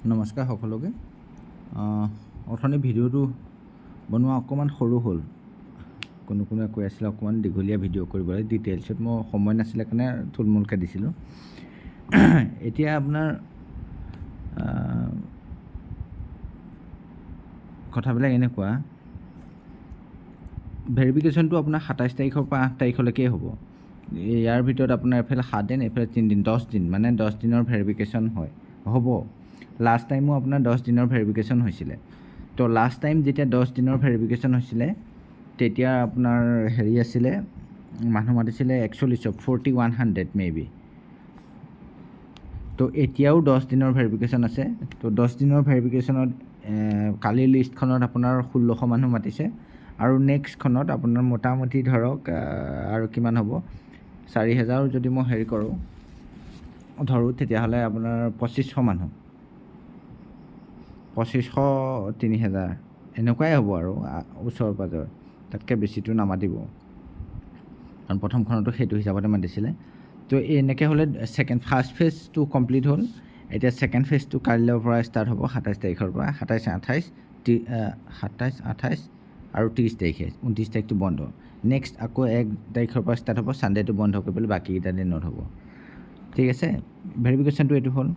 নমস্কাৰ সকলোকে। অথনি ভিডিঅ'টো বনোৱা অকণমান সৰু হ'ল, কোনোৱে কৈ আছিলে অকণমান দীঘলীয়া ভিডিঅ' কৰিবলৈ, ডিটেইলছত মই সময় নাছিলে কাৰণে থুলমূলকৈ দিছিলোঁ। এতিয়া আপোনাৰ কথাবিলাক এনেকুৱা, ভেৰিফিকেশ্যনটো আপোনাৰ 27 তাৰিখৰ পৰা 8 তাৰিখলৈকে হ'ব। ইয়াৰ ভিতৰত আপোনাৰ এফালে 7 দিন, এফালে 3 দিন, 10 দিন, মানে 10 দিনৰ ভেৰিফিকেশ্যন হ'ব। লাষ্ট টাইমো আপোনাৰ 10 দিনৰ ভেৰিফিকেশ্যন হৈছিলে। তো লাষ্ট টাইম যেতিয়া 10 দিনৰ ভেৰিফিকেশ্যন হৈছিলে, তেতিয়া আপোনাৰ হেৰি আছিলে, মানুহ মাতিছিলে 4100 মে বি। তো এতিয়াও 10 দিনৰ ভেৰিফিকেশ্যন আছে। তো 10 দিনৰ ভেৰিফিকেশ্যনত কালিৰ লিষ্টখনত আপোনাৰ 1600 মানুহ মাতিছে, আৰু নেক্সটখনত আপোনাৰ মোটামুটি ধৰক আৰু কিমান হ'ব, 4000 যদি মই হেৰি ধৰোঁ, তেতিয়াহ'লে আপোনাৰ 2500 মানুহ, 2500 3000 এনেকুৱাই হ'ব আৰু ওচৰ পাজৰ, তাতকৈ বেছিটো নামাতিব, কাৰণ প্ৰথমখনতো সেইটো হিচাপতে মাতিছিলে। তো এনেকৈ হ'লে ফাৰ্ষ্ট ফেজটো কমপ্লিট হ'ল। এতিয়া ছেকেণ্ড ফেজটো কাইলৈৰ পৰা ষ্টাৰ্ট হ'ব, 27 তাৰিখৰ পৰা, 27, 28 আৰু 30 তাৰিখে, 29 তাৰিখটো বন্ধ। নেক্সট আকৌ 1 তাৰিখৰ পৰা ষ্টাৰ্ট হ'ব, ছানডেটো বন্ধ কৰি পেলাই বাকীকেইটা দিনত হ'ব। ঠিক আছে, ভেৰিফিকেশ্যনটো এইটো হ'ল।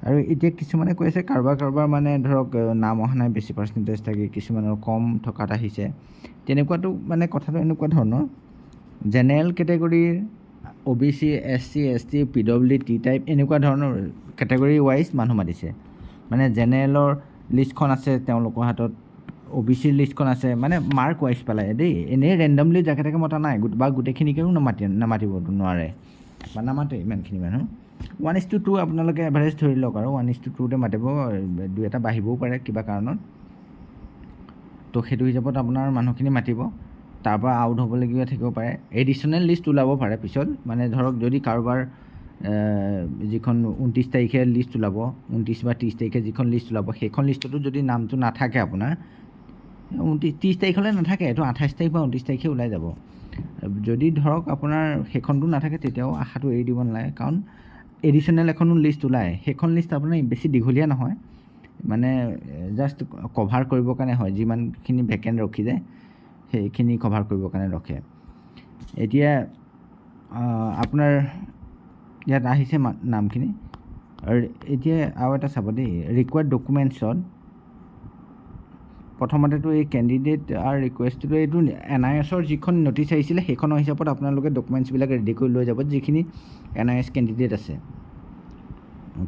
আৰু এতিয়া কিছুমানে কৈ আছে কাৰোবাৰ মানে ধৰক নাম অহা নাই, বেছি পাৰ্চেণ্টেজ থাকে, কিছুমানৰ কম থকাত আহিছে। তেনেকুৱাটো মানে কথাটো এনেকুৱা ধৰণৰ, জেনেৰেল কেটেগৰীৰ, OBC, SC, ST, PWD, T type এনেকুৱা ধৰণৰ কেটেগৰী ৱাইজ মানুহ মাতিছে। মানে জেনেৰেলৰ লিষ্টখন আছে তেওঁলোকৰ হাতত, OBCৰ লিষ্টখন আছে, মানে মাৰ্ক ৱাইজ পেলাই দেই, এনেই ৰেণ্ডমলি যাকে তাকে মতা নাই, বা গোটেইখিনিকেও নামাতিব নোৱাৰে, বা নামাতে ইমানখিনি মানুহ। 1:2 আপোনালোকে এভাৰেজ ধৰি লওক, আৰু 1:2তে মাতিব, 2 এটা বাঢ়িবও পাৰে কিবা কাৰণত। তো সেইটো হিচাপত আপোনাৰ মানুহখিনি মাতিব, তাৰপৰা আউট হ'বলগীয়া থাকিব পাৰে, এডিশ্যনেল লিষ্ট ওলাব পাৰে পিছত। মানে ধৰক যদি কাৰোবাৰ যিখন 29 তাৰিখে লিষ্ট ওলাব, 29 বা 30 তাৰিখে যিখন লিষ্ট ওলাব, সেইখন লিষ্টতো যদি নামটো নাথাকে আপোনাৰ, 30 তাৰিখলৈ নাথাকে, এইটো 28 তাৰিখ বা 29 তাৰিখে ওলাই যাব। যদি ধৰক আপোনাৰ সেইখনটো নাথাকে, তেতিয়াও আশাটো এৰি দিব নালাগে, কাৰণ এডিশ্যনেল এখনো লিষ্ট ওলায়, সেইখন লিষ্ট আপোনাৰ বেছি দীঘলীয়া নহয়, মানে জাষ্ট কভাৰ কৰিবৰ কাৰণে হয়, যিমানখিনি ভেকেণ্ট ৰখি যায় সেইখিনি কভাৰ কৰিবৰ কাৰণে ৰখে। এতিয়া আপোনাৰ ইয়াত আহিছে নামখিনি, আৰু এতিয়া আৰু এটা চাব দেই, ৰিকুৱাৰ্ড ডকুমেণ্টছত প্ৰথমতেতো এই কেণ্ডিডেট আৰু ৰিকুৱেষ্টটো, এইটো NISৰ যিখন ন'টিচ আহিছিলে সেইখনৰ হিচাপত আপোনালোকে ডকুমেণ্টছবিলাক ৰেডি কৰি লৈ যাব, যিখিনি NIS কেণ্ডিডেট আছে।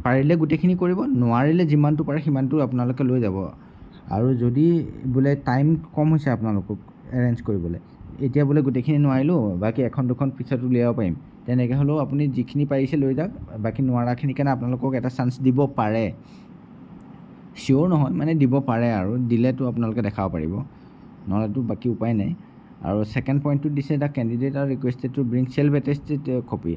পাৰিলে গোটেইখিনি কৰিব, নোৱাৰিলে যিমানটো পাৰে সিমানটো আপোনালোকে লৈ যাব। আৰু যদি বোলে টাইম কম হৈছে আপোনালোকক এৰেঞ্জ কৰিবলৈ, এতিয়া বোলে গোটেইখিনি নোৱাৰিলোঁ, বাকী এখন দুখন পিছত উলিয়াব পাৰিম, তেনেকৈ হ'লেও আপুনি যিখিনি পাৰিছে লৈ যাওক, বাকী নোৱাৰাখিনিৰ কাৰণে আপোনালোকক এটা চান্স দিব পাৰে, চিয়'ৰ নহয়, মানে দিব পাৰে, আৰু দিলেতো আপোনালোকে দেখাব পাৰিব, নহ'লেতো বাকী উপায় নাই। আৰু ছেকেণ্ড পইণ্টটো দিছে, দ্য কেণ্ডিডেট আৰু requested two bring self attested copy,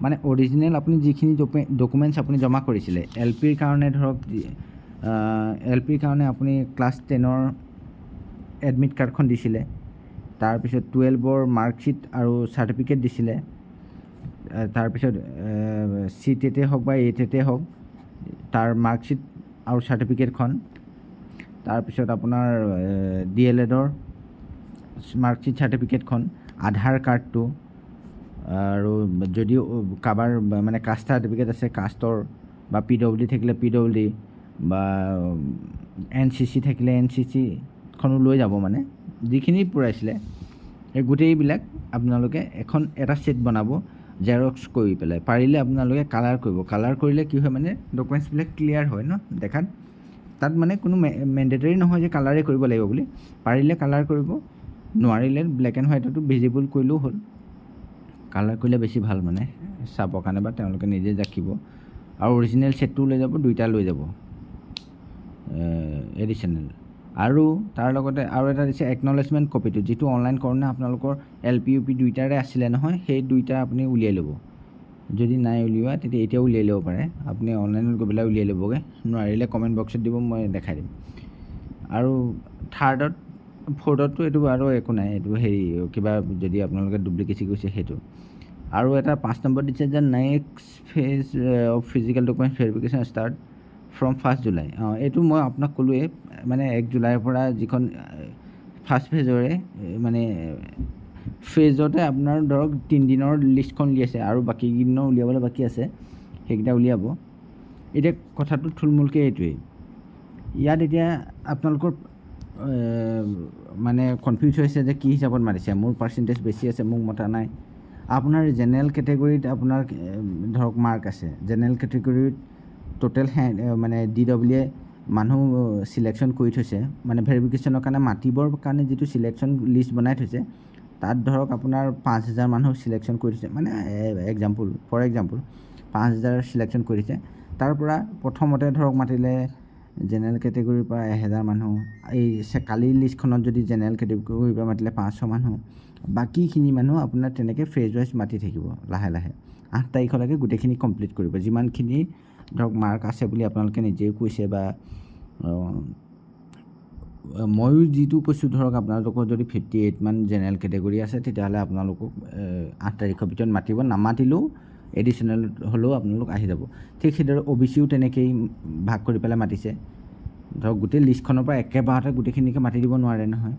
মানে অৰিজিনেল আপুনি যিখিনি ডকুমেণ্টছ আপুনি জমা কৰিছিলে, LPৰ কাৰণে ধৰক, LPৰ কাৰণে আপুনি ক্লাছ 10ৰ এডমিট কাৰ্ডখন দিছিলে, তাৰপিছত 12ৰ মাৰ্কশ্বিট আৰু চাৰ্টিফিকেট দিছিলে, তাৰপিছত C-TET হওক বা A-TET হওক তাৰ মাৰ্কশ্বিট আৰু চাৰ্টিফিকেটখন, তাৰপিছত আপোনাৰ DLEDৰ মাৰ্কশ্বিট চাৰ্টিফিকেটখন, আধাৰ কাৰ্ডটো, আৰু যদি কাৰোবাৰ মানে কাষ্ট চাৰ্টিফিকেট আছে কাষ্টৰ, বা PWD থাকিলে PWD, বা NCC থাকিলে NCCখনো লৈ যাব, মানে যিখিনি পূৰাইছিলে এই গোটেইবিলাক আপোনালোকে এটা ছেট বনাব, জেৰক্স কৰি পেলাই, পাৰিলে আপোনালোকে কালাৰ কৰিব। কালাৰ কৰিলে কি হয়, মানে ডকুমেণ্টছবিলাক ক্লিয়াৰ হয় ন দেখাত, তাত মানে কোনো মেণ্ডেটৰী নহয় যে কালাৰেই কৰিব লাগিব বুলি, পাৰিলে কালাৰ কৰিব, নোৱাৰিলে ব্লেক এণ্ড হোৱাইটতো ভিজিবল কৰিলেও হ'ল। কালাৰ কৰিলে বেছি ভাল, মানে চাবৰ কাৰণে, বা তেওঁলোকে নিজে ৰাখিব। আৰু অৰিজিনেল ছেটটোও লৈ যাব, দুইটা লৈ যাব এডিশ্যনেল। আৰু তাৰ লগতে আৰু এটা দিছে একনলেজমেণ্ট কপিটো, যিটো অনলাইন কৰোঁতে আপোনালোকৰ LP UP দুইটাৰে আছিলে নহয়, সেই দুইটা আপুনি উলিয়াই ল'ব। যদি নাই উলিওৱা তেতিয়া এতিয়াও উলিয়াই ল'ব পাৰে, আপুনি অনলাইনত গৈ পেলাই উলিয়াই ল'বগৈ, নোৱাৰিলে কমেণ্ট বক্সত দিব, মই দেখাই দিম। আৰু ফ'ৰ্থতটো এইটো আৰু একো নাই, এইটো হেৰি কিবা যদি আপোনালোকে ডুপ্লিকেচি কৰিছে সেইটো। আৰু এটা 5 নম্বৰ দিছে যে next phase of physical document verification start from 1 July এইটো মই আপোনাক ক'লোৱেই মানে 1 জুলাইৰ পৰা যিখন ফাৰ্ষ্ট ফেজৰে মানে ফেজতে আপোনাৰ ধৰক 3 দিনৰ লিষ্টখন উলিয়াইছে আৰু বাকী কেইদিনৰ উলিয়াবলৈ বাকী আছে সেইকেইটা উলিয়াব এতিয়া কথাটো থুলমূলকৈ এইটোৱেই ইয়াত এতিয়া আপোনালোকৰ মানে কনফিউজ হৈছে যে কি হিচাপত মাতিছে মোৰ পাৰ্চেণ্টেজ বেছি আছে মোক মতা নাই আপোনাৰ জেনেৰেল কেটেগৰীত আপোনাৰ ধৰক মাৰ্ক আছে জেনেৰেল কেটেগৰীত টোটেল মানে DW মানুহ চিলেকশ্যন কৰি থৈছে মানে ভেৰিফিকেশ্যনৰ কাৰণে মাতিবৰ কাৰণে যিটো চিলেকশ্যন লিষ্ট বনাই থৈছে তাত ধৰক আপোনাৰ 5,000 মানুহ চিলেকশ্যন কৰি থৈছে মানে ফৰ এক্সাম্পল 5,000 চিলেকশ্যন কৰি থৈছে তাৰ পৰা প্ৰথমতে ধৰক মাতিলে জেনেৰেল কেটেগৰীৰ পৰা 1,000 মানুহ এই কালিৰ লিষ্টখনত যদি জেনেৰেল কেটেগৰীৰ পৰা মাতিলে 500 মানুহ বাকীখিনি মানুহ আপোনাৰ তেনেকৈ ফেজ ৱাইজ মাতি থাকিব লাহে লাহে 8 তাৰিখলৈকে গোটেইখিনি কমপ্লিট কৰিব যিমানখিনি ধৰক মাৰ্ক আছে বুলি আপোনালোকে নিজেই কৈছে বা ময়ো যিটো কৈছোঁ ধৰক আপোনালোকৰ যদি 58 মান জেনেৰেল কেটেগৰী আছে তেতিয়াহ'লে আপোনালোকক 8 তাৰিখৰ ভিতৰত মাতিব নামাতিলেও এডিশ্যনেল হ'লেও আপোনালোক আহি যাব ঠিক সেইদৰে OBCও তেনেকৈয়ে ভাগ কৰি পেলাই মাতিছে ধৰক গোটেই লিষ্টখনৰ পৰা একেবাৰতে গোটেইখিনিকে মাতি দিব নোৱাৰে নহয়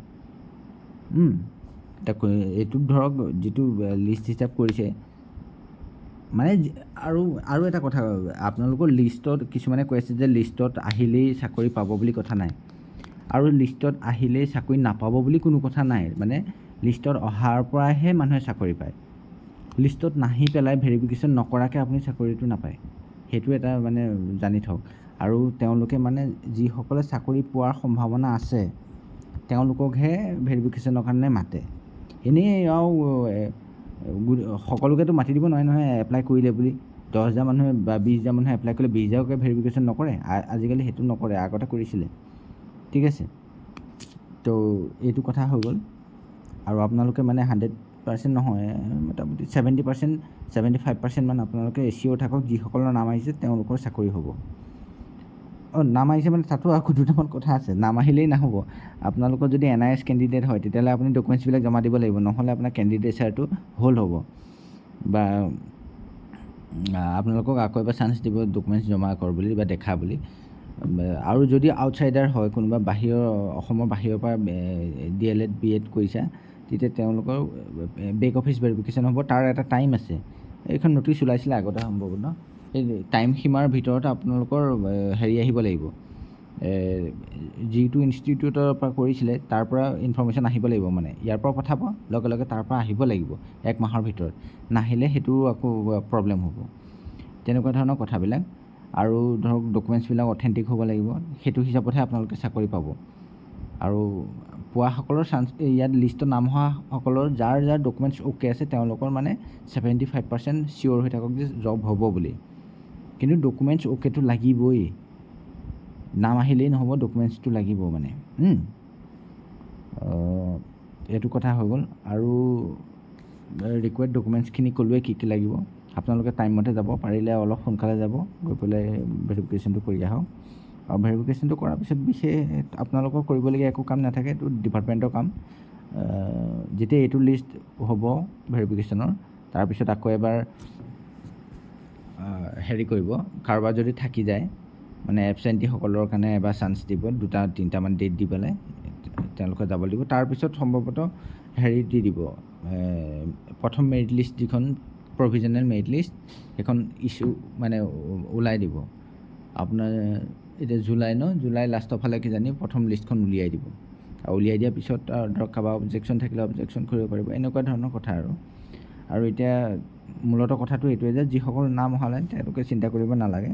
এতিয়া এইটোত ধৰক যিটো লিষ্ট হিচাপ কৰিছে মানে আৰু এটা কথা আপোনালোকৰ লিষ্টত কিছুমানে কৈ আছে যে লিষ্টত আহিলেই চাকৰি পাব বুলি কথা নাই আৰু লিষ্টত আহিলেই চাকৰি নাপাব বুলি কোনো কথা নাই মানে লিষ্টত অহাৰ পৰাহে মানুহে চাকৰি পায় লিষ্টত নাহি পেলাই ভেৰিফিকেশ্যন নকৰাকৈ আপুনি চাকৰিটো নাপায় সেইটো এটা মানে জানি থওক আৰু তেওঁলোকে মানে যিসকলে চাকৰি পোৱাৰ সম্ভাৱনা আছে তেওঁলোককহে ভেৰিফিকেশ্যনৰ কাৰণে মাতে এনেই আৰু সকলোকেতো মাতি দিব নোৱাৰে নহয় এপ্লাই কৰিলে বুলি 10,000 মানুহে বা 20,000 মানুহে এপ্লাই কৰিলে 20,000কে ভেৰিফিকেশ্যন নকৰে আজিকালি সেইটো নকৰে আগতে কৰিছিলে ঠিক আছে তো এইটো কথা হৈ গ'ল আৰু আপোনালোকে মানে 100% নহয় মোটামুটি 70% 75% মান আপোনালোকে এচিঅ'ৰ থাকক যিসকলৰ নাম আহিছে তেওঁলোকৰ চাকৰি হ'ব নাম আহিছে মানে তাতো আকৌ দুটামান কথা আছে নাম আহিলেই নহ'ব আপোনালোকৰ যদি NIS কেণ্ডিডেট হয় তেতিয়াহ'লে আপুনি ডকুমেণ্টছবিলাক জমা দিব লাগিব নহ'লে আপোনাৰ কেণ্ডিডেটছাৰটো হ'ল হ'ব বা আপোনালোকক আকৌ এবাৰ চান্স দিব ডকুমেণ্টছ জমা কৰ বুলি বা দেখা বুলি আৰু যদি আউটছাইডাৰ হয় কোনোবা অসমৰ বাহিৰৰ পৰা DLED BEd কৰিছা তেতিয়া তেওঁলোকৰ বেক অফিচ ভেৰিফিকেশ্যন হ'ব তাৰ এটা টাইম আছে এইখন নটিচ ওলাইছিলে আগতে সম্ভৱ ন এই টাইম সীমাৰ ভিতৰত আপোনালোকৰ হেৰি আহিব লাগিব যিটো ইনষ্টিটিউটৰ পৰা কৰিছিলে তাৰ পৰা ইনফৰ্মেশ্যন আহিব লাগিব মানে ইয়াৰ পৰা পঠাব লগে লগে তাৰ পৰা আহিব লাগিব 1 মাহৰ ভিতৰত নাহিলে সেইটো আকৌ প্ৰব্লেম হ'ব তেনেকুৱা ধৰণৰ কথাবিলাক আৰু ধৰক ডকুমেণ্টছবিলাক অথেণ্টিক হ'ব লাগিব সেইটো হিচাপতহে আপোনালোকে চাকৰি পাব আৰু পোৱাসকলৰ চান্স ইয়াত লিষ্টত নাম হোৱাসকলৰ যাৰ ডকুমেণ্টছ অ'কে আছে তেওঁলোকৰ মানে 75% চিয়'ৰ হৈ থাকক যে জব হ'ব বুলি কিন্তু ডকুমেণ্টছ অ'কেটো লাগিবই নাম আহিলেই নহ'ব ডকুমেণ্টছটো লাগিব মানে এইটো কথা হৈ গ'ল আৰু ৰিকুৱাৰ্ড ডকুমেণ্টছখিনি ক'লোৱে কি কি লাগিব আপোনালোকে টাইমমতে যাব পাৰিলে অলপ সোনকালে যাব গৈ পেলাই ভেৰিফিকেশ্যনটো কৰি আহক আৰু ভেৰিফিকেশ্যনটো কৰাৰ পিছত বিশেষ আপোনালোকৰ কৰিবলগীয়া একো কাম নাথাকে এইটো ডিপাৰ্টমেণ্টৰ কাম যেতিয়া এইটো লিষ্ট হ'ব ভেৰিফিকেশ্যনৰ তাৰপিছত আকৌ এবাৰ হেৰি কৰিব কাৰোবাৰ যদি থাকি যায় মানে এবচেণ্টিসকলৰ কাৰণে এবাৰ চান্স দিব 2-3টামান ডেট দি পেলাই তেওঁলোকে যাব দিব তাৰপিছত সম্ভৱতঃ হেৰি দি দিব প্ৰথম মেৰিট লিষ্ট যিখন প্ৰভিজনেল মেৰিট লিষ্ট সেইখন ইছ্যু মানে ওলাই দিব আপোনাৰ এতিয়া জুলাই লাষ্টৰ ফালে কিজানি প্ৰথম লিষ্টখন উলিয়াই দিব আৰু উলিয়াই দিয়াৰ পিছত ধৰক কাৰোবাৰ অবজেকশ্যন থাকিলে অবজেকশ্যন কৰিব পাৰিব এনেকুৱা ধৰণৰ কথা আৰু এতিয়া মূলতঃ কথাটো এইটোৱে যে যিসকলৰ নাম অহালে তেওঁলোকে চিন্তা কৰিব নালাগে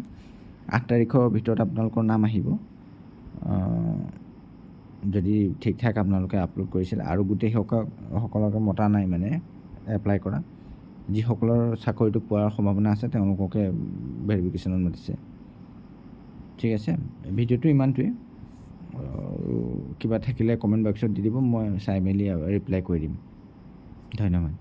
8 তাৰিখৰ ভিতৰত আপোনালোকৰ নাম আহিব যদি ঠিক ঠাক আপোনালোকে আপলোড কৰিছিলে আৰু গোটেইসকলকে মতা নাই মানে এপ্লাই কৰা যিসকলৰ চাকৰিটো পোৱাৰ সম্ভাৱনা আছে তেওঁলোককে ভেৰিফিকেশ্যনত মাতিছে ঠিক আছে ভিডিঅ'টো ইমানটোৱেই কিবা থাকিলে কমেণ্ট বক্সত দি দিব মই চাই মেলি ৰিপ্লাই কৰি দিম ধন্যবাদ